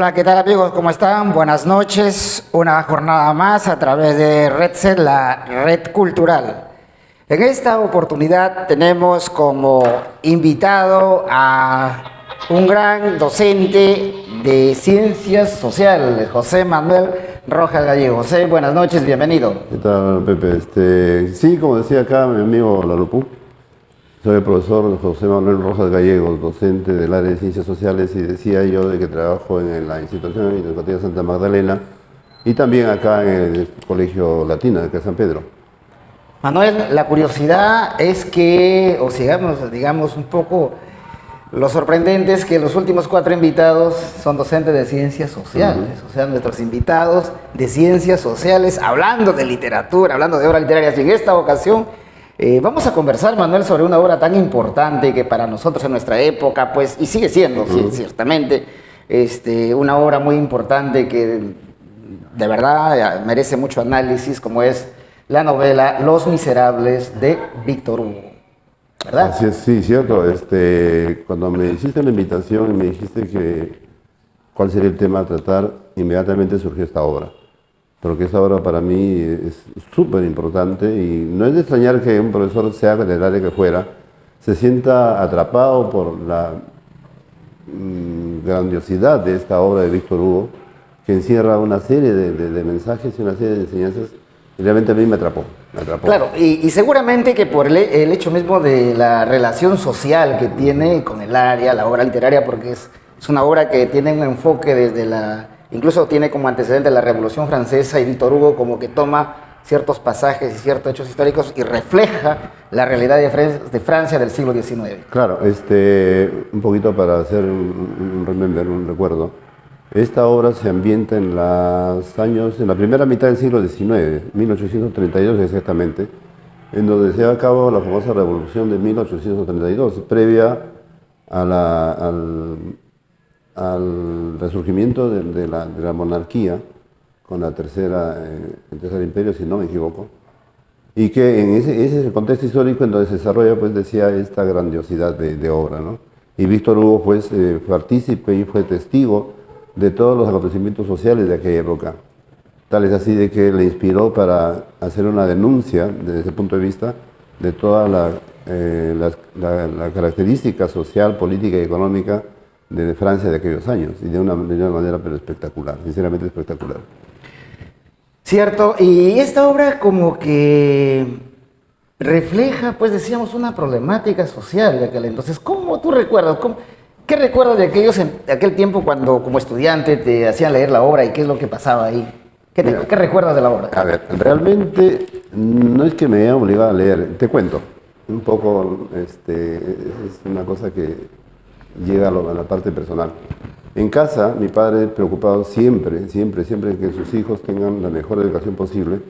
Hola, ¿qué tal amigos? ¿Cómo están? Buenas noches. Una jornada más a través de RedSet, la red cultural. En esta oportunidad tenemos como invitado a un gran docente de ciencias sociales, José Manuel Rojas Gallego. José, buenas noches, bienvenido. ¿Qué tal, Pepe? Sí, como decía acá mi amigo Lalupú, soy el profesor José Manuel Rojas Gallegos, docente del área de Ciencias Sociales, y decía yo de que trabajo en la institución educativa Santa Magdalena y también acá en el Colegio Latino de acá de San Pedro. Manuel, la curiosidad es que, o sigamos, digamos, un poco lo sorprendente es que los últimos 4 invitados son docentes de ciencias sociales, o sea, nuestros invitados de ciencias sociales, hablando de literatura, hablando de obras literarias. Y en esta ocasión vamos a conversar, Manuel, sobre una obra tan importante que para nosotros en nuestra época, pues, y sigue siendo, sí, ciertamente, una obra muy importante que de verdad merece mucho análisis, como es la novela Los Miserables de Víctor Hugo. ¿Verdad? Así es, sí, cierto. Cuando me hiciste la invitación y me dijiste que cuál sería el tema a tratar, inmediatamente surgió esta obra. Porque esta obra para mí es súper importante y no es de extrañar que un profesor, sea del área que fuera, se sienta atrapado por la grandiosidad de esta obra de Víctor Hugo, que encierra una serie de mensajes y una serie de enseñanzas. Y realmente a mí me atrapó. Claro, y seguramente que por el hecho mismo de la relación social que tiene con el área, la obra literaria, porque es una obra que tiene un enfoque desde incluso tiene como antecedente la Revolución Francesa, y Víctor Hugo como que toma ciertos pasajes y ciertos hechos históricos y refleja la realidad de Francia del siglo XIX. Claro, un poquito para hacer un recuerdo. Esta obra se ambienta en la primera mitad del siglo XIX, 1832 exactamente, en donde se lleva a cabo la famosa Revolución de 1832, previa al resurgimiento de la monarquía con el tercer imperio, si no me equivoco, y que ese es el contexto histórico en donde se desarrolla, pues decía, esta grandiosidad de obra, ¿no? Y Víctor Hugo pues, fue partícipe y fue testigo de todos los acontecimientos sociales de aquella época. Tal es así de que le inspiró para hacer una denuncia desde ese punto de vista de toda la característica social, política y económica de Francia de aquellos años, y de una manera pero espectacular, sinceramente espectacular. Cierto, y esta obra como que refleja, pues decíamos, una problemática social de aquel entonces. ¿Cómo tú recuerdas? ¿Qué recuerdas de aquel tiempo cuando como estudiante te hacían leer la obra y qué es lo que pasaba ahí? ¿Qué recuerdas de la obra? A ver, realmente no es que me haya obligado a leer, te cuento. Un poco, es una cosa que llega a la parte personal. En casa, mi padre, preocupado siempre que sus hijos tengan la mejor educación posible,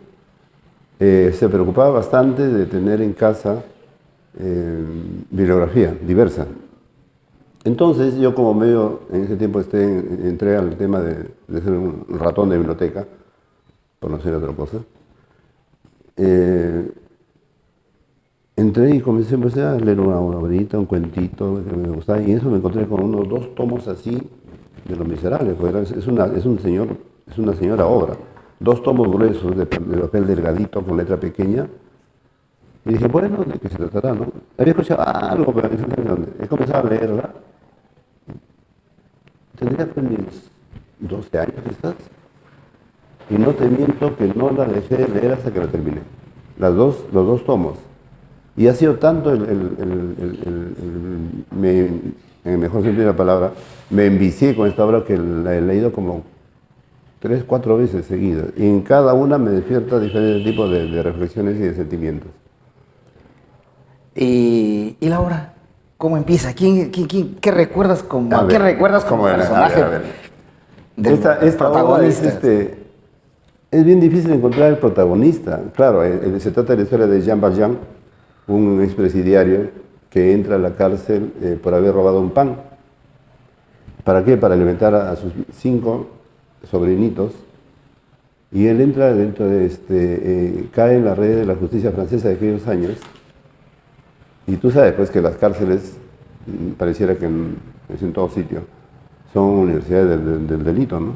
se preocupaba bastante de tener en casa bibliografía diversa. Entonces yo como medio, en ese tiempo entré al tema de ser un ratón de biblioteca, por no ser otra cosa. Entré y comencé a leer una obrita, un cuentito que me gustaba, y eso me encontré con unos 2 tomos así de Los Miserables, es una señora obra, 2 tomos gruesos de papel delgadito con letra pequeña. Y dije, bueno, ¿de qué se tratará, no? Había escuchado algo, pero he comenzado a leerla. Tendría pues mis 12 años quizás, y no te miento que no la dejé de leer hasta que la terminé, los dos tomos. Y ha sido tanto en el mejor sentido de la palabra, me envicié con esta obra que la he leído como 3, 4 veces seguidas, y en cada una me despierta diferentes tipos de reflexiones y de sentimientos. ¿Y la obra? ¿Cómo empieza? ¿Qué recuerdas como personaje? Esta protagonista es bien difícil encontrar el protagonista. Claro, se trata de la historia de Jean Valjean, un expresidiario que entra a la cárcel por haber robado un pan. ¿Para qué? Para alimentar a sus 5 sobrinitos. Y él entra dentro de cae en la red de la justicia francesa de aquellos años. Y tú sabes pues que las cárceles, pareciera que en todo sitio, son universidades del delito, ¿no?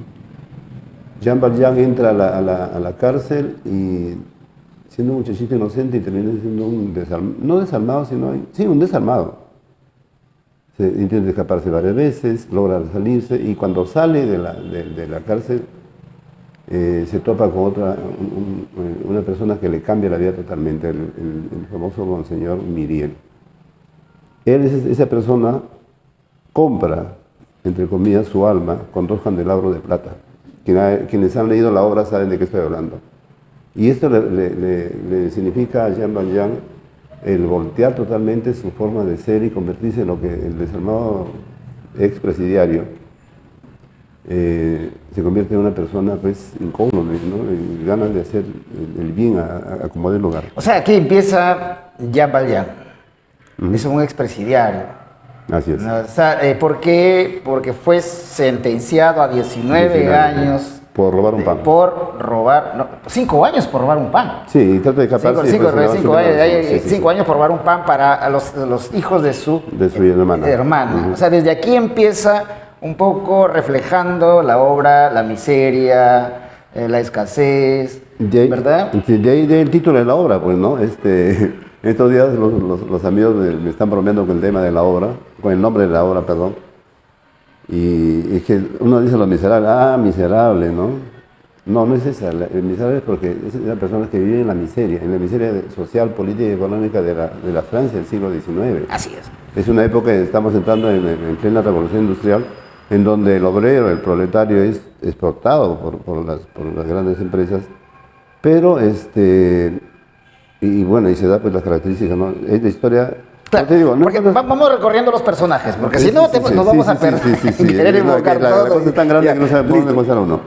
Jean Valjean entra a la cárcel y siendo un muchachito inocente y termina siendo un desarmado, no desarmado, sino, sí, un desarmado. Se intenta escaparse varias veces, logra salirse y cuando sale de la cárcel se topa con una persona que le cambia la vida totalmente, el famoso Monseñor Myriel. Esa persona compra, entre comillas, su alma con 2 candelabros de plata. Quienes han leído la obra saben de qué estoy hablando. Y esto le significa a Jean Valjean el voltear totalmente su forma de ser y convertirse en lo que el desarmado expresidiario se convierte en una persona pues incómoda, ¿no? Y ganas de hacer el bien a como dé lugar. O sea, aquí empieza Jean Valjean. Es un expresidiario. Así es. O sea, ¿por qué? Porque fue sentenciado a 19 años. Por robar un pan. Por robar, no, 5 años por robar un pan. Sí, y trata de escaparse. 5 años por robar un pan para los hijos de su hermana. O sea, desde aquí empieza un poco reflejando la obra, la miseria, la escasez, ¿verdad? De ahí el título de la obra, pues, ¿no? Estos días los amigos me están bromeando con el tema de la obra, con el nombre de la obra, perdón. Y es que uno dice los miserables, miserable, ¿no? No, no es esa. El miserable es porque es una persona que vive en la miseria social, política y económica de la Francia del siglo XIX. Así es. Es una época que estamos entrando en plena revolución industrial, en donde el obrero, el proletario, es exportado por las grandes empresas, pero y bueno, y se da pues las características, ¿no? Es la historia. Claro, te digo, porque vamos recorriendo los personajes, porque si no nos vamos a perder. Querer invocar todo. La cosa es tan grande que no sabe por dónde comenzar uno.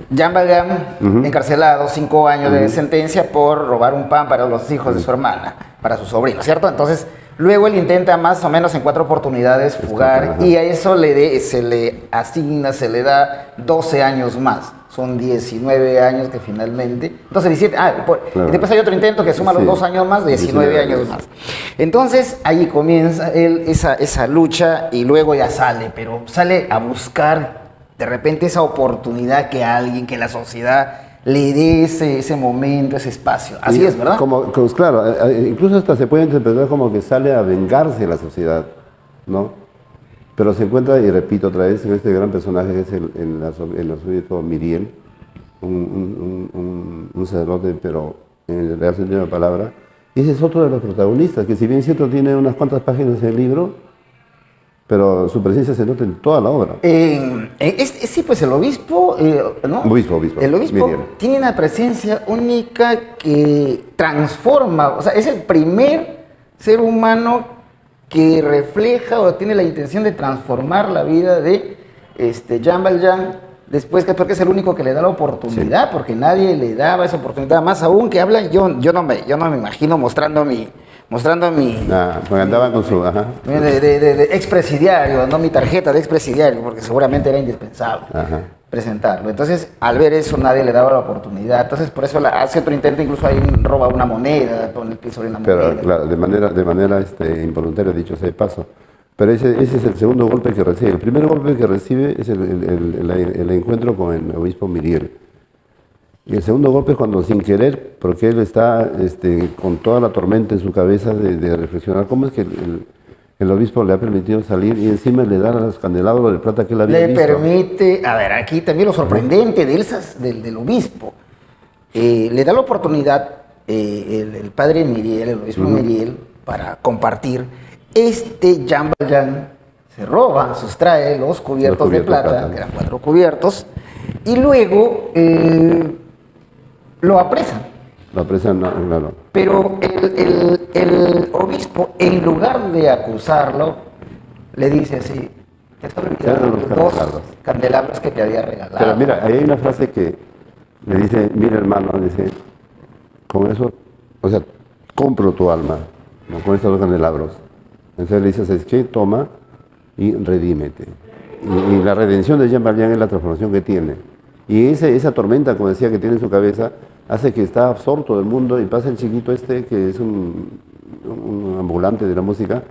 Jean Valjean, encarcelado, 5 años de sentencia por robar un pan para los hijos de su hermana, para su sobrino, ¿cierto? Entonces, luego él intenta más o menos en 4 oportunidades fugar y a eso se le asigna, se le da 12 años más. Son 19 años que finalmente... Entonces 17... claro. Y después hay otro intento que suma los 2 años más, 19 años más. Entonces ahí comienza él esa lucha y luego ya sale, pero sale a buscar de repente esa oportunidad que alguien, que la sociedad le dé ese momento, ese espacio. Así es, ¿verdad? Claro, incluso hasta se puede interpretar como que sale a vengarse de la sociedad, ¿no? Pero se encuentra, y repito otra vez, en este gran personaje que es el arzobispo Myriel, un sacerdote, pero en el real sentido de la palabra. Y ese es otro de los protagonistas, que si bien es cierto tiene unas cuantas páginas en el libro, pero su presencia se nota en toda la obra. Sí, pues el obispo, ¿no? El obispo Myriel tiene una presencia única que transforma, o sea, es el primer ser humano que refleja o tiene la intención de transformar la vida de Jean Valjean, porque es el único que le da la oportunidad, porque nadie le daba esa oportunidad, más aún que habla, yo no me imagino mostrando mi porque andaba con su de expresidiario, no mi tarjeta de expresidiario, porque seguramente era indispensable presentarlo. Entonces, al ver eso, nadie le daba la oportunidad. Entonces, por eso hace otro intento, incluso ahí roba una moneda, pone el pie sobre una moneda. Pero claro, de manera involuntaria, dicho sea de paso. Pero ese es el segundo golpe que recibe. El primer golpe que recibe es el encuentro con el obispo Myriel. Y el segundo golpe es cuando, sin querer, porque él está con toda la tormenta en su cabeza de reflexionar cómo es que el obispo le ha permitido salir y encima le da a los candelabros de plata que él había visto. Le permite, a ver, aquí también lo sorprendente del obispo, le da la oportunidad el padre Myriel, el obispo Myriel, para compartir. Jean Valjean se roba, sustrae los cubiertos de plata, que eran 4 cubiertos, y luego lo apresan. Lo apresan, claro. Pero el obispo, en lugar de acusarlo, le dice así: te has olvidado los 2 candelabros que te había regalado. Pero mira, ahí hay una frase que le dice: mira, hermano, dice, con eso, o sea, compro tu alma, ¿no? Con estos 2 candelabros. Entonces le dice: ¿sabes qué? Toma y redímete. Y la redención de Jean Valjean es la transformación que tiene. Y esa tormenta, como decía, que tiene en su cabeza, hace que está absorto del mundo y pasa el chiquito que es un ambulante de la música,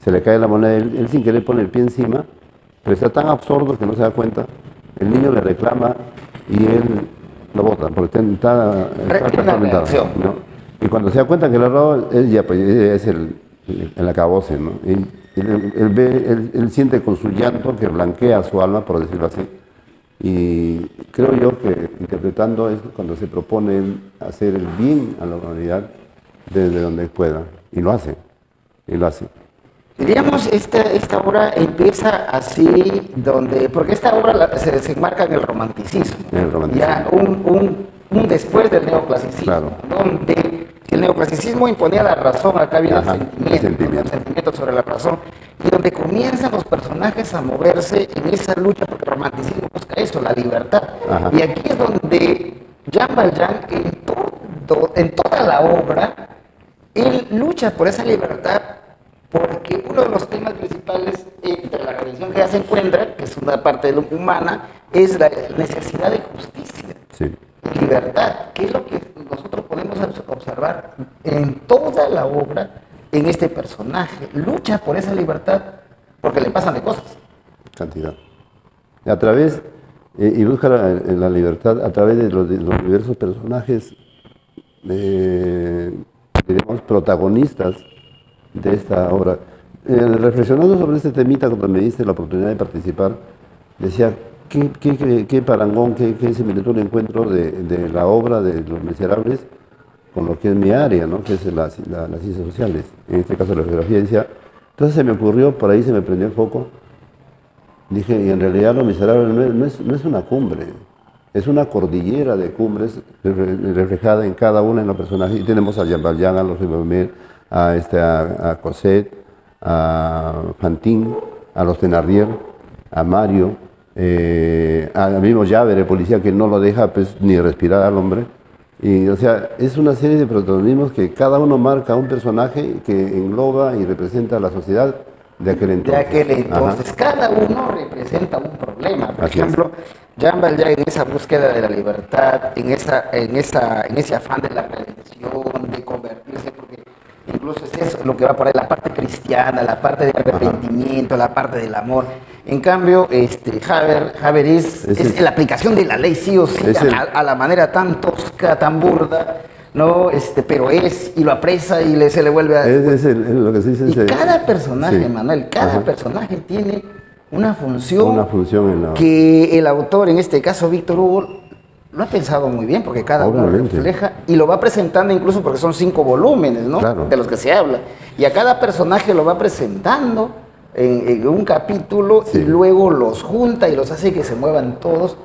se le cae la moneda, él sin querer pone el pie encima pero está tan absorto que no se da cuenta. El niño le reclama y él lo bota, porque está atormentado, ¿no? Y cuando se da cuenta que lo ha robado, él ya pues, es el acabose, ¿no? Y él siente con su llanto que blanquea su alma, por decirlo así. Y creo yo que interpretando es cuando se propone él hacer el bien a la humanidad desde donde pueda. Y lo hace. Y lo hace. Diríamos, esta obra empieza así, porque esta obra se enmarca en el romanticismo. En el romanticismo. Ya un después del neoclasicismo, Claro. donde el neoclasicismo imponía la razón, acá había el sentimiento sobre la razón, y donde comienzan los personajes a moverse en esa lucha, porque el romanticismo busca eso, la libertad. Ajá. Y aquí es donde Jean Valjean, en toda la obra, él lucha por esa libertad, porque uno de los temas principales entre la redención que ya se encuentra, que es una parte de lo humana, es la necesidad de justicia, sí, libertad, que es lo que nosotros podemos observar en toda la obra, en este personaje. Lucha por esa libertad porque le pasan de cosas. Cantidad. A través, y busca la libertad a través de los diversos personajes, diríamos, protagonistas de esta obra. Reflexionando sobre este temita, cuando me diste la oportunidad de participar, decía, qué parangón, qué similitud encuentro de la obra de Los Miserables con lo que es mi área, ¿no? Que es las ciencias sociales, en este caso la geografía. Decía, entonces se me ocurrió, por ahí se me prendió el foco, dije, y en realidad Los Miserables no es una cumbre, es una cordillera de cumbres reflejada en cada una de los personajes. Y tenemos a Jean Valjean, a los Rivermere, a Cosette, a Fantine, a los Thénardier, a Mario, al mismo Javert, el policía que no lo deja pues, ni respirar al hombre. Y, o sea, es una serie de protagonismos que cada uno marca un personaje que engloba y representa a la sociedad de aquel entonces. De aquel entonces. Ajá. Cada uno representa un problema. Por ejemplo, Jean Valjean en esa búsqueda de la libertad, en ese afán de la redención, de convertirse, porque incluso es eso lo que va por ahí, la parte cristiana, la parte del arrepentimiento, la parte del amor. En cambio, Javert es la aplicación de la ley sí o sí, a la manera tan tosca, tan burda, ¿no? Pero y lo apresa y se le vuelve a... lo que se dice, cada personaje, sí. Manuel, cada personaje tiene una función en que el autor, en este caso Víctor Hugo, lo ha pensado muy bien, porque cada uno refleja y lo va presentando, incluso porque son 5 volúmenes, ¿no? Claro. De los que se habla. Y a cada personaje lo va presentando en un capítulo, sí. Y luego los junta y los hace que se muevan todos,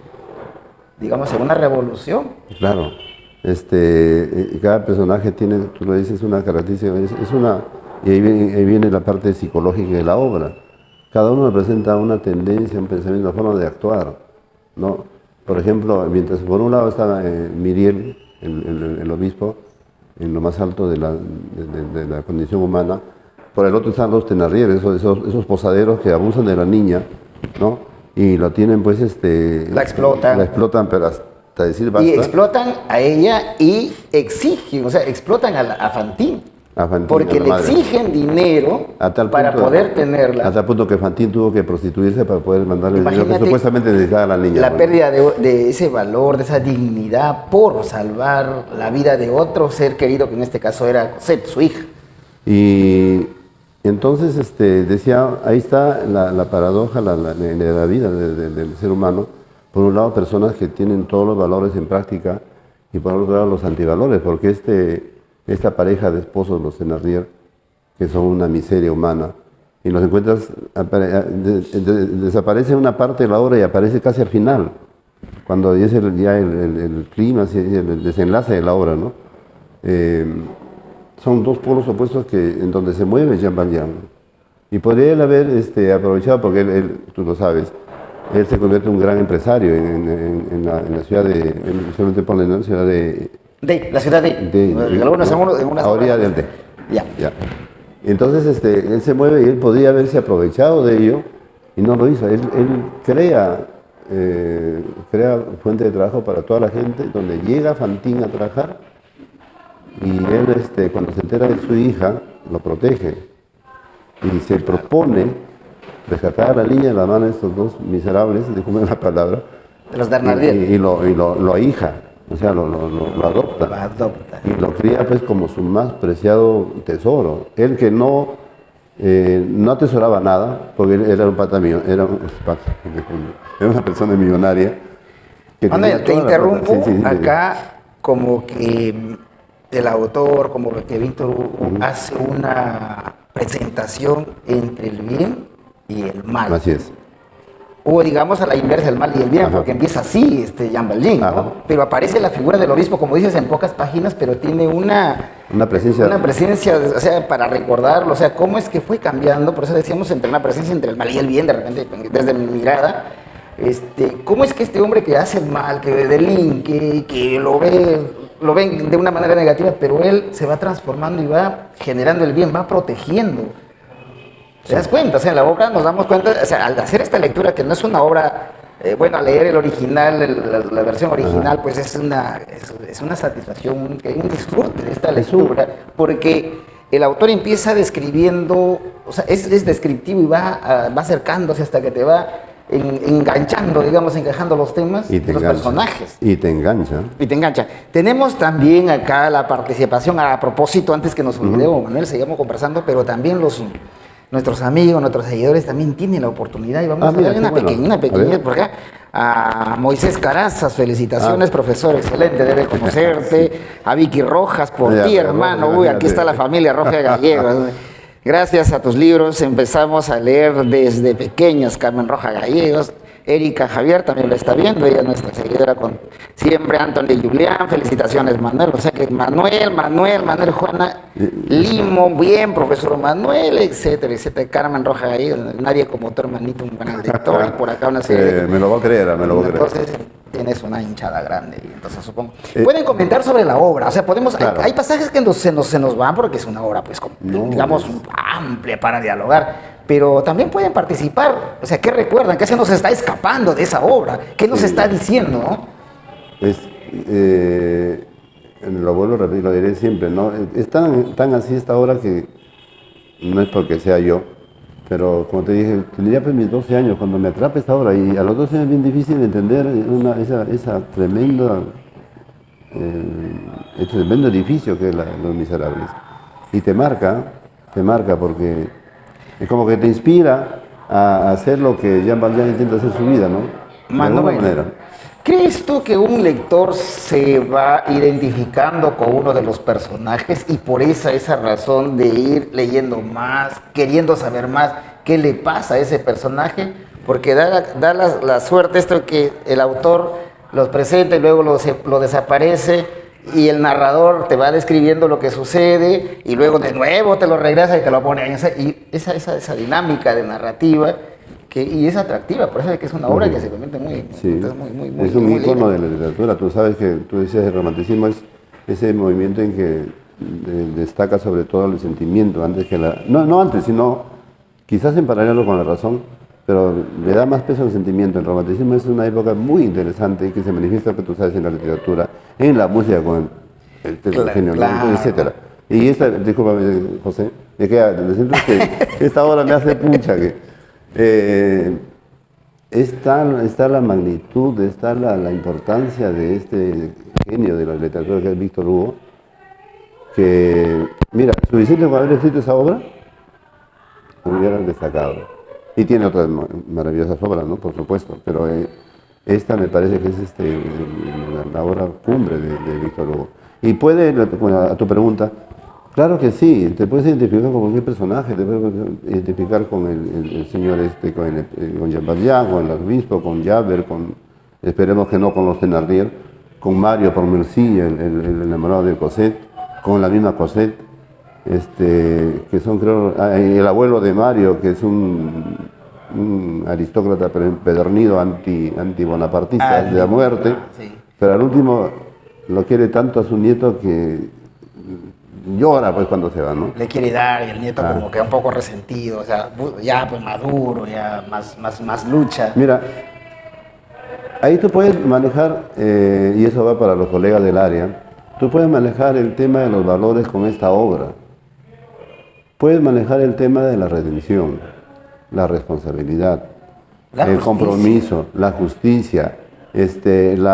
digamos, en una revolución. Claro. Cada personaje tiene, tú lo dices, una característica, y ahí viene la parte psicológica de la obra. Cada uno representa una tendencia, un pensamiento, una forma de actuar, ¿no? Por ejemplo, mientras por un lado está Myriel, el obispo, en lo más alto de la condición humana, por el otro están los Thénardier, esos posaderos que abusan de la niña, ¿no? Y lo tienen, pues, la explotan, pero hasta decir basta. Y explotan a ella y exigen, o sea, explotan a Fantine. Porque le exigen dinero para poder tenerla. A tal punto que Fantine tuvo que prostituirse para poder mandarle el dinero que supuestamente necesitaba a la niña. La pérdida de ese valor, de esa dignidad por salvar la vida de otro ser querido, que en este caso era Cosette, su hija. Y entonces decía, ahí está la paradoja de la vida del ser humano. Por un lado, personas que tienen todos los valores en práctica, y por otro lado, los antivalores, porque esta pareja de esposos, los Thénardier, que son una miseria humana, y los encuentras, desaparece una parte de la obra y aparece casi al final, cuando es ya el clima, el desenlace de la obra, ¿no? Son dos polos opuestos en donde se mueve Jean Valjean. Y podría él haber aprovechado, porque él, tú lo sabes, él se convierte en un gran empresario en la ciudad de... solamente pone en la ciudad de... la ciudad a orilla del Ya. Entonces él se mueve y él podría haberse aprovechado de ello y no lo hizo. Él crea fuente de trabajo para toda la gente, donde llega Fantine a trabajar y él cuando se entera de su hija lo protege y se propone rescatar a la niña de la mano de estos dos miserables, disculpen la palabra, De los Bernardier. y lo ahija, o sea, lo adopta. Lo adopta. Y lo cría pues como su más preciado tesoro. Él que no atesoraba nada, porque él era un pata mío, era una persona millonaria. Que Manuel, te toda la plata. interrumpo Sí, acá como que el autor, como que Víctor Hugo, hace una presentación entre el bien y el mal. Así es. O digamos a la inversa, el mal y el bien, Ajá. porque empieza así Jean Valjean, Ajá. ¿no? Pero aparece la figura del obispo, como dices, en pocas páginas, pero tiene una presencia, o sea, para recordarlo, o sea, cómo es que fue cambiando, por eso decíamos entre una presencia entre el mal y el bien, de repente, desde mi mirada, cómo es que este hombre que hace el mal, que delinque, que lo ven de una manera negativa, pero él se va transformando y va generando el bien, va protegiendo. ¿Te das cuenta? O sea, en la obra nos damos cuenta, o sea, al hacer esta lectura, que no es una obra, bueno, al leer el original, la versión original, pues es una satisfacción, que hay un disfrute de esta lectura, porque el autor empieza describiendo, o sea, es descriptivo y va acercándose hasta que te va enganchando, digamos, encajando los temas Y de los personajes. Y te engancha. Y te engancha. Tenemos también acá la participación, a propósito, antes que nos olvidemos, Manuel, seguimos conversando, pero también nuestros amigos, nuestros seguidores también tienen la oportunidad y vamos a darle una pequeña por acá. A Moisés Carazas, felicitaciones, profesor, excelente, debe conocerte. A Vicky Rojas, por ti, hermano. Uy, aquí está la familia Roja Gallegos. Gracias a tus libros empezamos a leer desde pequeños, Carmen Roja Gallegos. Erika Javier también lo está viendo, ella es nuestra seguidora con siempre. Anthony Julián, felicitaciones Manuel, o sea que Manuel, Juana Limo, bien, profesor Manuel, etcétera, etcétera. Carmen Roja Gallegos, nadie como tu hermanito, un gran lector, y por acá una serie me lo voy a creer, Entonces tienes una hinchada grande, entonces supongo. Pueden comentar sobre la obra, o sea, podemos, claro. hay pasajes que se nos van porque es una obra, pues, digamos, amplia para dialogar. Pero también pueden participar, o sea, ¿qué recuerdan? ¿Qué se nos está escapando de esa obra? ¿Qué nos está diciendo, no? Lo vuelvo a repetir, lo diré siempre, ¿no? Es tan así esta obra que no es porque sea yo, pero como te dije, tenía pues mis 12 años cuando me atrapa esta obra y a los 12 años es bien difícil entender ese tremendo edificio que es Los Miserables. Y te marca porque es como que te inspira a hacer lo que Jean Valjean intenta hacer su vida, ¿no? De alguna manera. ¿Crees tú que un lector se va identificando con uno de los personajes y por esa razón de ir leyendo más, queriendo saber más qué le pasa a ese personaje? Porque da la suerte esto que el autor los presenta y luego lo desaparece, y el narrador te va describiendo lo que sucede y luego de nuevo te lo regresa y te lo pone ahí. Esa dinámica de narrativa y es atractiva, por eso es que es una obra que se convierte muy es un icono de la literatura. Tú sabes que tú decías el romanticismo es ese movimiento en que destaca sobre todo el sentimiento antes que no antes, sino quizás en paralelo con la razón, pero le da más peso al sentimiento. El romanticismo es una época muy interesante que se manifiesta, que tú sabes, en la literatura, en la música con el genio, etcétera. Y discúlpame, José, me queda decirte que esta obra me hace pucha que está la magnitud, está la importancia de este genio de la literatura que es Víctor Hugo, que, mira, suficiente con haber escrito esa obra, hubiera destacado. Y tiene otras maravillosas obras, ¿no? Por supuesto, pero esta me parece que es la obra cumbre de Víctor Hugo. Y a tu pregunta, claro que sí, te puedes identificar con cualquier personaje, te puedes identificar con el señor con Jean Valjean, con el obispo, con Javert, esperemos que no con los Thénardier, con Mario Pontmercy, el enamorado de Cosette, con la misma Cosette, que son, creo, el abuelo de Mario, que es un aristócrata pedernido antibonapartista de la muerte, pero al último lo quiere tanto a su nieto que llora pues cuando se va, ¿no? Le quiere dar y el nieto como que un poco resentido, o sea, ya pues maduro, ya más lucha. Mira, ahí tú puedes manejar, y eso va para los colegas del área, tú puedes manejar el tema de los valores con esta obra. Puedes manejar el tema de la redención, la responsabilidad, La el justicia. compromiso, la justicia, el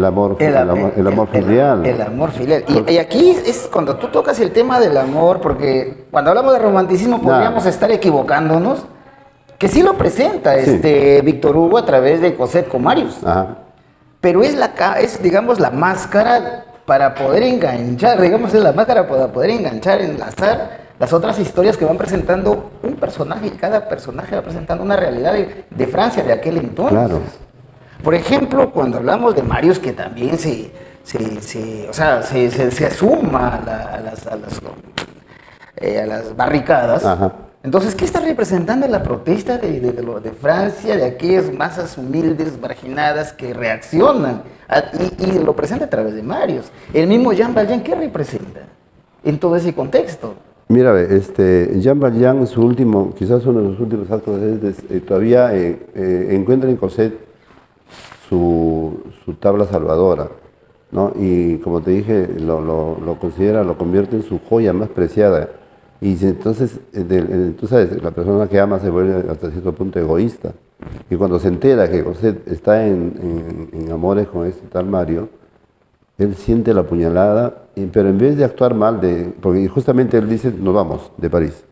amor filial. El amor filial. Y aquí es cuando tú tocas el tema del amor, porque cuando hablamos de romanticismo podríamos estar equivocándonos, que sí lo presenta Sí. Víctor Hugo a través de Cosette Comarius. Ajá. Pero digamos, la máscara para poder enganchar, digamos, es la máscara para poder enganchar, enlazar las otras historias que van presentando un personaje, y cada personaje va presentando una realidad de Francia de aquel entonces. Claro. Por ejemplo, cuando hablamos de Marius, que también se suma a las barricadas. Ajá. Entonces, ¿qué está representando la protesta de Francia, de aquellas masas humildes, marginadas, que reaccionan? Y lo presenta a través de Marius. El mismo Jean Valjean, ¿qué representa en todo ese contexto? Mira, Jean Valjean, quizás uno de sus últimos actos todavía encuentra en Cosette su tabla salvadora, ¿no? Y como te dije, lo convierte en su joya más preciada. Y entonces, tú sabes, la persona que ama se vuelve hasta cierto punto egoísta. Y cuando se entera que Cosette está en amores con este tal Mario, él siente la puñalada, pero en vez de actuar mal, porque justamente él dice, nos vamos de París,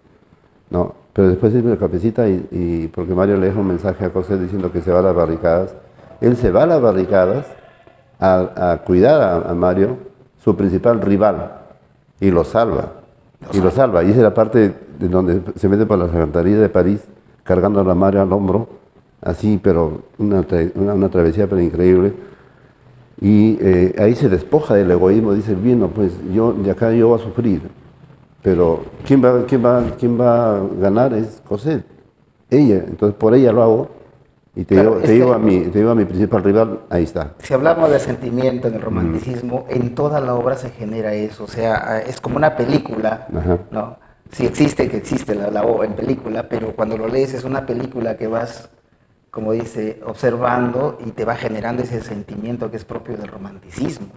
¿no? Pero después sirve la cafecita y porque Mario le deja un mensaje a Cosette diciendo que se va a las barricadas. Él se va a las barricadas a cuidar a Mario, su principal rival, y lo salva. Y esa es la parte de donde se mete por la alcantarillas de París, cargando a la Mario al hombro, así, pero una travesía pero increíble. Y ahí se despoja del egoísmo, dice, bien, no, pues de acá yo voy a sufrir, pero ¿quién va a ganar? Es Cosette, ella, entonces por ella lo hago, y te digo a mi principal rival, ahí está. Si hablamos de sentimiento en el romanticismo, en toda la obra se genera eso, o sea, es como una película, Ajá. ¿no? Sí existe la obra en película, pero cuando lo lees es una película que vas, como dice, observando y te va generando ese sentimiento que es propio del romanticismo,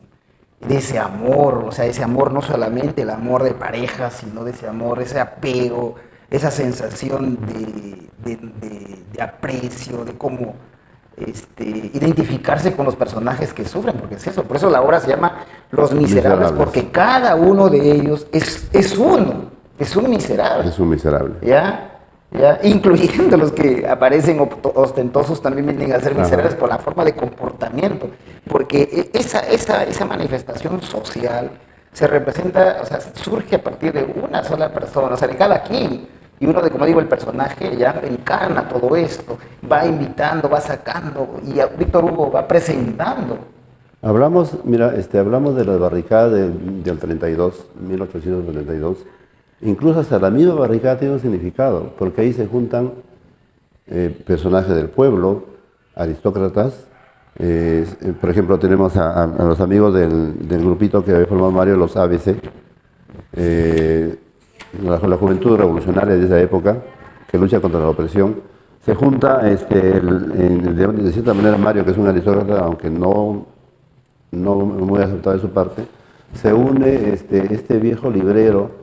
de ese amor, o sea, ese amor no solamente el amor de pareja, sino de ese amor, ese apego, esa sensación de aprecio, de cómo identificarse con los personajes que sufren, porque es eso, por eso la obra se llama Los Miserables, porque cada uno de ellos es un miserable. Es un miserable. ¿Ya? Incluyendo los que aparecen ostentosos, también vienen a ser miserables por la forma de comportamiento, porque esa manifestación social se representa, o sea, surge a partir de una sola persona, o sea, de cada quien. Y uno como digo, el personaje ya encarna todo esto, va invitando, va sacando, y Víctor Hugo va presentando. Hablamos de las barricadas del 32, 1832. Incluso hasta la misma barricada tiene un significado, porque ahí se juntan personajes del pueblo, aristócratas. Por ejemplo, tenemos a los amigos del grupito que había formado Mario, los ABC, la juventud revolucionaria de esa época, que lucha contra la opresión. Se junta, de cierta manera, Mario, que es un aristócrata, aunque no muy aceptado de su parte, se une este viejo librero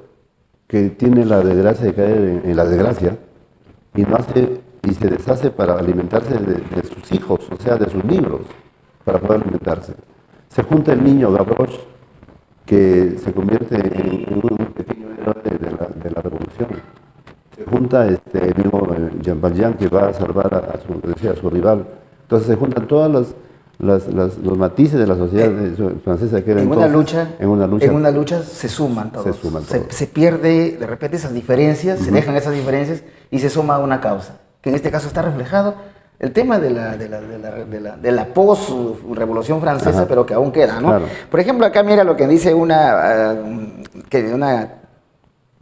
que tiene la desgracia de caer en la desgracia y se deshace para alimentarse de sus hijos, o sea, de sus libros, para poder alimentarse. Se junta el niño Gavroche, que se convierte en un pequeño héroe de la revolución. Se junta el mismo Jean Valjean, que va a salvar a su rival. Entonces se juntan todos los matices de la sociedad francesa que era en una lucha se suman todos. Se pierde de repente esas diferencias, se dejan esas diferencias y se suma a una causa, que en este caso está reflejado el tema de la post-revolución francesa. Ajá. Pero que aún queda, ¿no? Claro. Por ejemplo, acá mira lo que dice una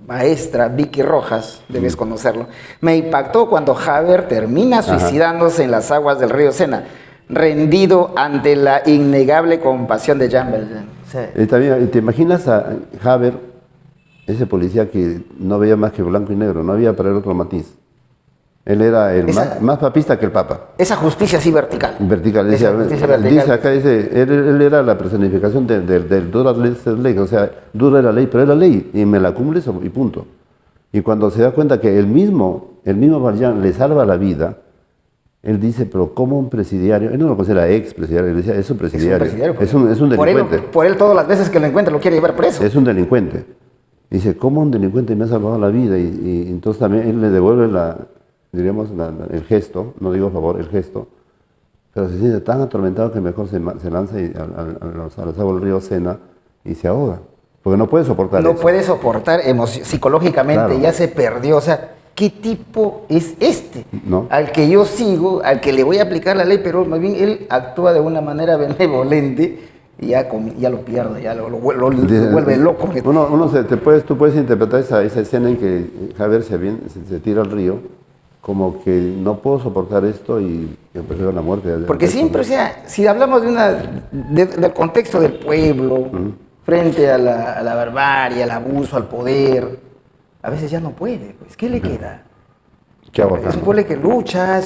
maestra, Vicky Rojas, debes conocerlo. Me impactó cuando Javert termina suicidándose en las aguas del río Sena, rendido ante la innegable compasión de Jean Valjean. Sí. También, ¿te imaginas a Javert, ese policía que no veía más que blanco y negro, no había para él otro matiz? Él era más papista que el Papa. Esa justicia así vertical. Vertical. Dice acá, él era la personificación del dura ley, o sea, dura la ley, pero es la ley, y me la cumples y punto. Y cuando se da cuenta que él mismo el mismo Valjean le salva la vida, él dice, pero como un presidiario, él no lo considera ex-presidiario, él decía, es un presidiario, es un delincuente. Por él todas las veces que lo encuentra lo quiere llevar preso. Es un delincuente. Dice, ¿cómo un delincuente me ha salvado la vida? Y entonces también él le devuelve el gesto, no digo favor, el gesto, pero se siente tan atormentado que mejor se lanza a las aguas del río Sena y se ahoga, porque no puede soportar eso. No puede soportar psicológicamente, Claro. ya se perdió, o sea, ¿qué tipo es este? ¿No? Al que yo sigo, al que le voy a aplicar la ley, pero más bien él actúa de una manera benevolente y ya lo pierde, ya lo vuelve loco. Tú puedes interpretar esa escena en que Javier se tira al río, como que no puedo soportar esto y prefiero la muerte. Porque siempre, o sea, si hablamos del contexto del pueblo, frente a la barbarie, al abuso, al poder, a veces ya no puede, pues, ¿qué le queda? ¿Qué hago? Es un pueblo que lucha,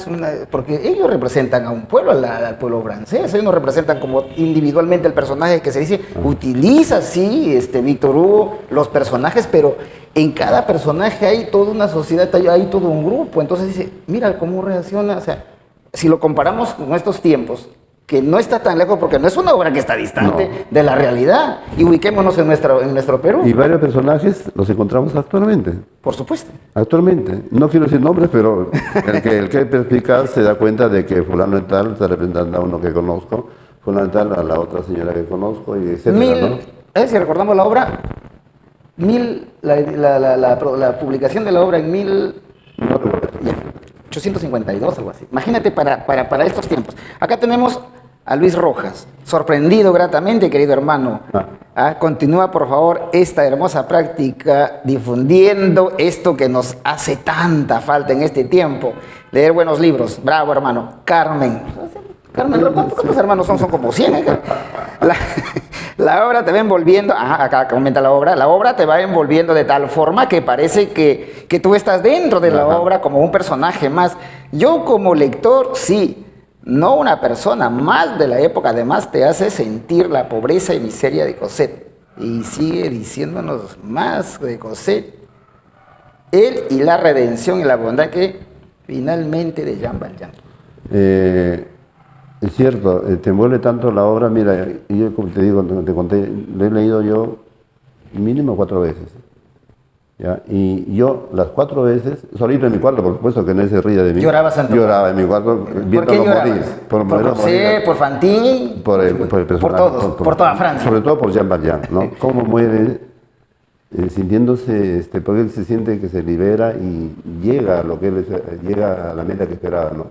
porque ellos representan a un pueblo, al pueblo francés, ellos no representan como individualmente el personaje que se dice, utiliza, sí, Víctor Hugo, los personajes, pero en cada personaje hay toda una sociedad, hay todo un grupo, entonces dice, mira cómo reacciona, o sea, si lo comparamos con estos tiempos, que no está tan lejos, porque no es una obra que está distante de la realidad, y ubiquémonos en nuestro Perú. Y varios personajes los encontramos actualmente. Por supuesto. Actualmente. No quiero decir nombres, pero el que es perspicaz se da cuenta de que fulano y tal está representando a uno que conozco, fulano y tal a la otra señora que conozco, y etcétera, ¿no? Si recordamos la obra, la publicación de la obra en 1852, algo así. Imagínate para estos tiempos. Acá tenemos a Luis Rojas, sorprendido gratamente, querido hermano. Continúa, por favor, esta hermosa práctica, difundiendo esto que nos hace tanta falta en este tiempo. Leer buenos libros. Bravo, hermano. Carmen, ¿cuántos hermanos son? Son como 100. La obra te va envolviendo, acá comenta la obra te va envolviendo de tal forma que parece que tú estás dentro de la obra como un personaje más. Yo como lector, sí, no una persona más de la época, además te hace sentir la pobreza y miseria de Cosette. Y sigue diciéndonos más de Cosette, él y la redención y la bondad que finalmente de Jean Valjean. Es cierto, te envuelve tanto la obra, mira, yo como te digo, te conté, lo he leído yo mínimo 4 veces. ¿Ya? Y yo las 4 veces, solito en mi cuarto, por supuesto que no se ría de mí. ¿Llorabas en tu cuarto? Lloraba en mi cuarto viéndolo morir. ¿Por José, por Fantine? Por el personaje. Por todos, por toda Francia. Sobre todo por Jean Valjean, ¿no? Cómo muere sintiéndose, porque él se siente que se libera y llega a lo que él llega a la meta que esperaba, ¿no?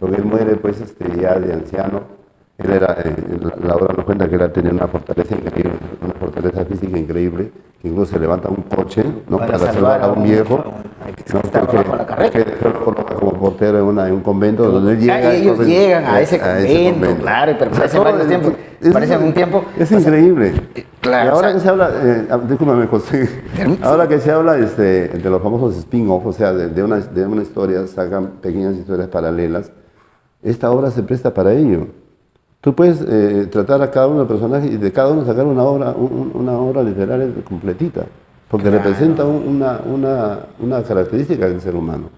Porque él muere pues ya de anciano. Él era, la obra nos cuenta que él tenía una fortaleza increíble, una fortaleza física increíble, que incluso se levanta un coche, ¿no? para salvar a un viejo, ¿no? que lo coloca como portero en un convento donde él llega. Ellos llegan a ese convento, claro, y permanecen varios tiempos. Parecen un tiempo. Es increíble. Claro. Y ahora que se habla, discúlpame José, ahora que se habla de los famosos spin-off, o sea, de una historia, sacan pequeñas historias paralelas, esta obra se presta para ello. Tú puedes tratar a cada uno de los personajes y de cada uno sacar una obra literaria completita, porque representa una característica del ser humano.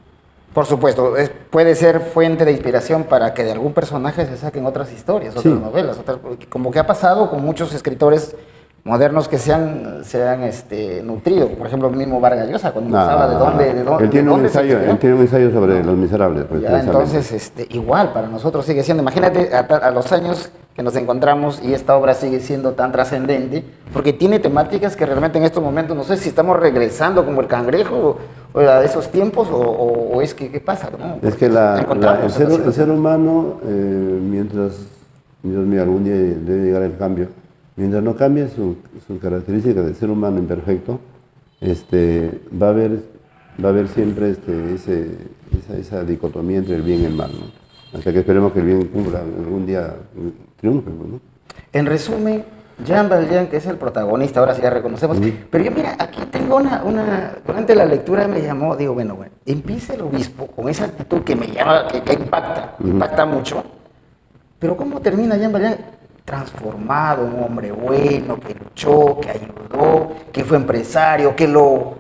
Por supuesto, puede ser fuente de inspiración para que de algún personaje se saquen otras historias, otras novelas, como que ha pasado con muchos escritores modernos que se han nutrido. Por ejemplo, el mismo Vargas Llosa, cuando nos habla de dónde él tiene un ensayo sobre Los Miserables. Pues, ya, entonces, igual, para nosotros sigue siendo, imagínate a los años que nos encontramos y esta obra sigue siendo tan trascendente, porque tiene temáticas que realmente en estos momentos, no sé si estamos regresando como el cangrejo o a esos tiempos, o es que, ¿qué pasa? ¿No? Es que el ser humano, mientras, Dios mío, algún día debe llegar el cambio, mientras no cambie su característica de ser humano imperfecto, va a haber siempre esa dicotomía entre el bien y el mal, ¿no? Hasta que esperemos que el bien cumpla algún día triunfe, ¿no? En resumen, Jean Valjean, que es el protagonista, ahora sí ya reconocemos, pero yo mira, aquí tengo durante la lectura me llamó, digo, bueno, empieza el obispo con esa actitud que me llama, que impacta mucho, pero ¿cómo termina Jean Valjean? Transformado, un hombre bueno, que luchó, que ayudó, que fue empresario, que lo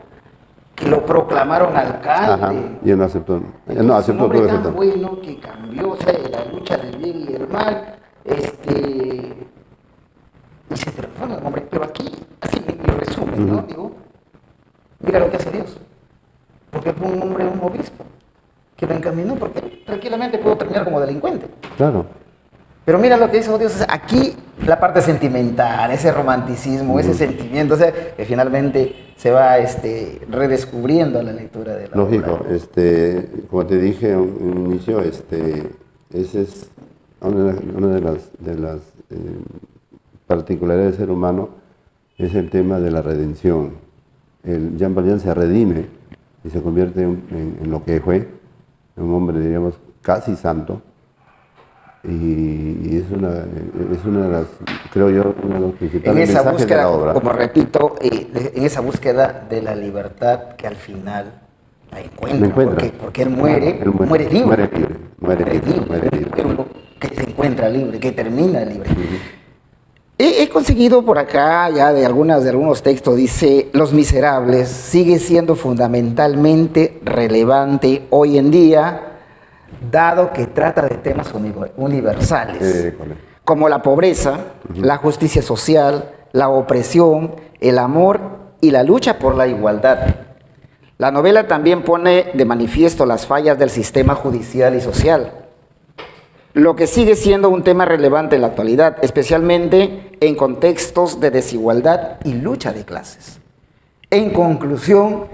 que lo proclamaron alcalde. Ajá, y él no aceptó. No, Un aceptó, hombre tuvo que tan aceptar. bueno que cambió, o sea, la lucha del bien y el mal, y se transforma en hombre. Pero aquí, así mi resumen, ¿no? Digo, mira lo que hace Dios. Porque fue un hombre, un obispo, que lo encaminó, porque tranquilamente pudo terminar como delincuente. Claro. Pero mira lo que hizo Dios. O sea, aquí la parte sentimental, ese romanticismo, ese sentimiento, o sea, que finalmente se va redescubriendo a la lectura de la Lógico, obra. como te dije en un inicio, esa es una de las particularidades del ser humano, es el tema de la redención. El Jean Valjean se redime y se convierte en lo que fue, un hombre, diríamos, casi santo, y es una de las, creo yo, uno de los En principales esa mensajes de la búsqueda, obra. como repito, en esa búsqueda de la libertad que al final la encuentra, La encuentra. porque él muere, Él muere libre. muere libre. Un pueblo que se encuentra libre, que termina libre. He conseguido por acá, ya de algunos textos, dice, Los Miserables sigue siendo fundamentalmente relevante hoy en día, dado que trata de temas universales, Correcto. como la pobreza, la justicia social, la opresión, el amor y la lucha por la igualdad. La novela también pone de manifiesto las fallas del sistema judicial y social, lo que sigue siendo un tema relevante en la actualidad, especialmente en contextos de desigualdad y lucha de clases. En conclusión,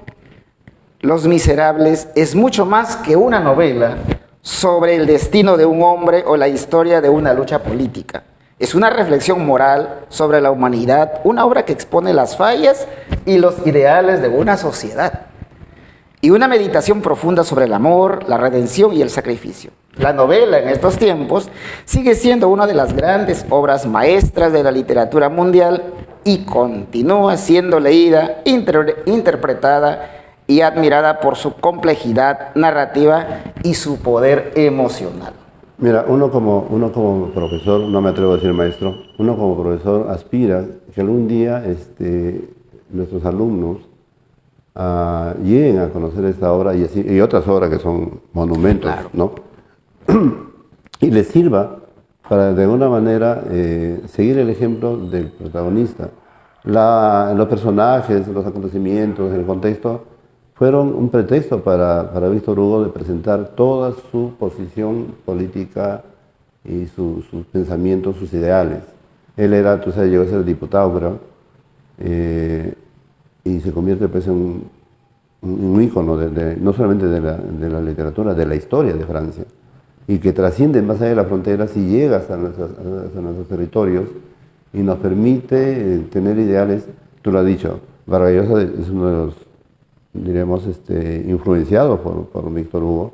Los Miserables es mucho más que una novela sobre el destino de un hombre o la historia de una lucha política. Es una reflexión moral sobre la humanidad, una obra que expone las fallas y los ideales de una sociedad, y una meditación profunda sobre el amor, la redención y el sacrificio. La novela en estos tiempos sigue siendo una de las grandes obras maestras de la literatura mundial y continúa siendo leída, interpretada y admirada por su complejidad narrativa y su poder emocional. Mira, uno como profesor, no me atrevo a decir maestro, uno como profesor aspira que algún día nuestros alumnos lleguen a conocer esta obra y otras obras que son monumentos, Claro. ¿no? Y les sirva para de alguna manera seguir el ejemplo del protagonista. Los personajes, los acontecimientos, el contexto fueron un pretexto para Víctor Hugo de presentar toda su posición política y sus pensamientos, sus ideales. Él era, tú sabes, llegó a ser diputado, creo, y se convierte pues en un ícono no solamente de la literatura, de la historia de Francia, y que trasciende más allá de las fronteras y llega hasta nuestros territorios y nos permite tener ideales. Tú lo has dicho, Vargas Llosa es uno de los, diríamos, influenciados por Víctor Hugo.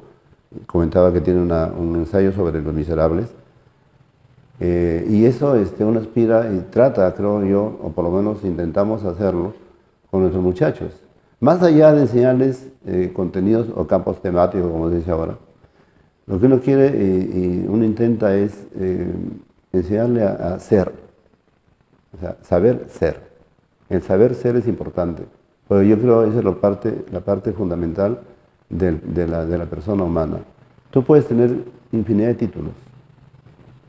Comentaba que tiene un ensayo sobre Los Miserables, y eso uno aspira y trata, creo yo, o por lo menos intentamos hacerlo con nuestros muchachos. Más allá de enseñarles contenidos o campos temáticos, como se dice ahora, lo que uno quiere y uno intenta es enseñarle a ser, o sea, saber ser. El saber ser es importante, pero yo creo que esa es la parte fundamental de la persona humana. Tú puedes tener infinidad de títulos,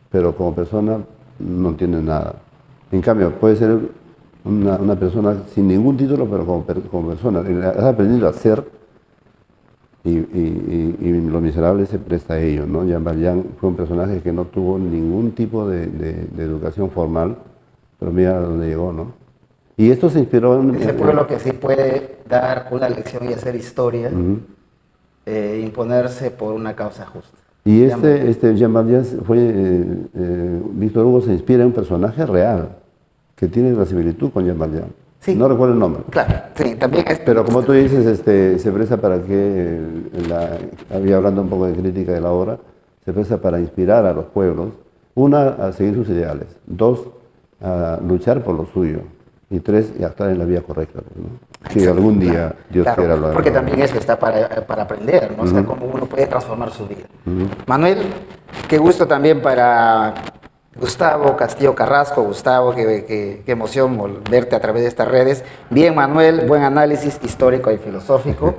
pero como persona no tienes nada. En cambio, puedes ser una persona sin ningún título, pero como persona. Has aprendido a ser y Los Miserables se presta a ello, ¿no? Jean Valjean fue un personaje que no tuvo ningún tipo de educación formal, pero mira a dónde llegó, ¿no? Y esto se inspiró en... Ese pueblo que sí puede dar una lección y hacer historia, imponerse por una causa justa. Y Jean Valjean Víctor Hugo se inspira en un personaje real, que tiene la similitud con Jean Valjean. Sí. No recuerdo el nombre. Claro, sí, también es... Pero como tú dices, se presta para que, había hablando un poco de crítica de la obra, se presta para inspirar a los pueblos, una, a seguir sus ideales, dos, a luchar por lo suyo, y tres, a estar en la vía correcta, ¿no? Que algún día Dios Claro, quiera lo haga. porque también eso está para aprender, ¿no? O sea, cómo uno puede transformar su vida. Manuel, qué gusto también para Gustavo Castillo Carrasco. Gustavo, qué emoción verte a través de estas redes. Bien, Manuel, buen análisis histórico y filosófico.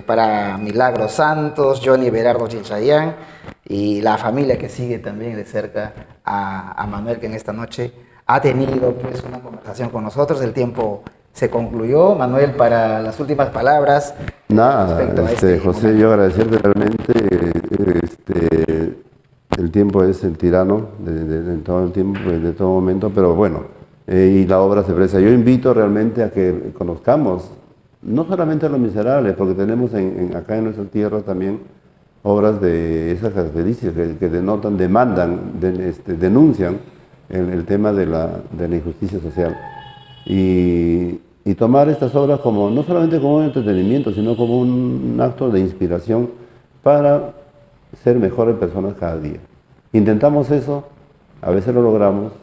Para Milagros Santos, Johnny Berardo Chinchayán y la familia que sigue también de cerca a Manuel, que en esta noche ha tenido pues una conversación con nosotros. El tiempo se concluyó. Manuel, para las últimas palabras. Nada, respecto a José, momento. yo agradecerte realmente. El tiempo es el tirano de todo el tiempo, de todo momento, pero bueno, y la obra se presta. Yo invito realmente a que conozcamos, no solamente a Los Miserables, porque tenemos acá en nuestra tierra también obras de esas características que denotan, demandan, denuncian el tema de la injusticia social. Y tomar estas obras como, no solamente como un entretenimiento, sino como un acto de inspiración para ser mejores personas cada día. Intentamos eso, a veces lo logramos,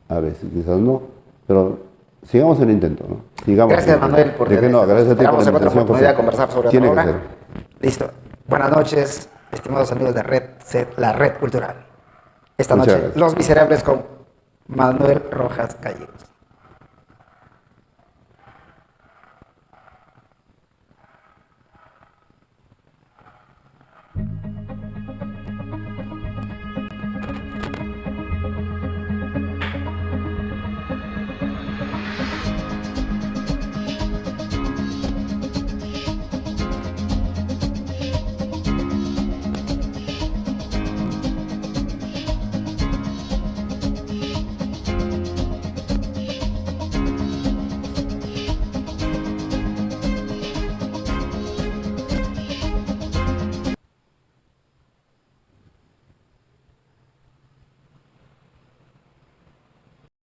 a veces quizás no, pero sigamos el intento, ¿no? Sigamos. Gracias, Manuel, por ¿De qué no? Gracias a ti por la esperamos en otra invitación, oportunidad José. de conversar sobre Tiene otra que obra. ser. Listo. Buenas noches, estimados amigos de Red Set, la Red Cultural. Esta Muchas noche, gracias. Los Miserables con Manuel Rojas Gallegos.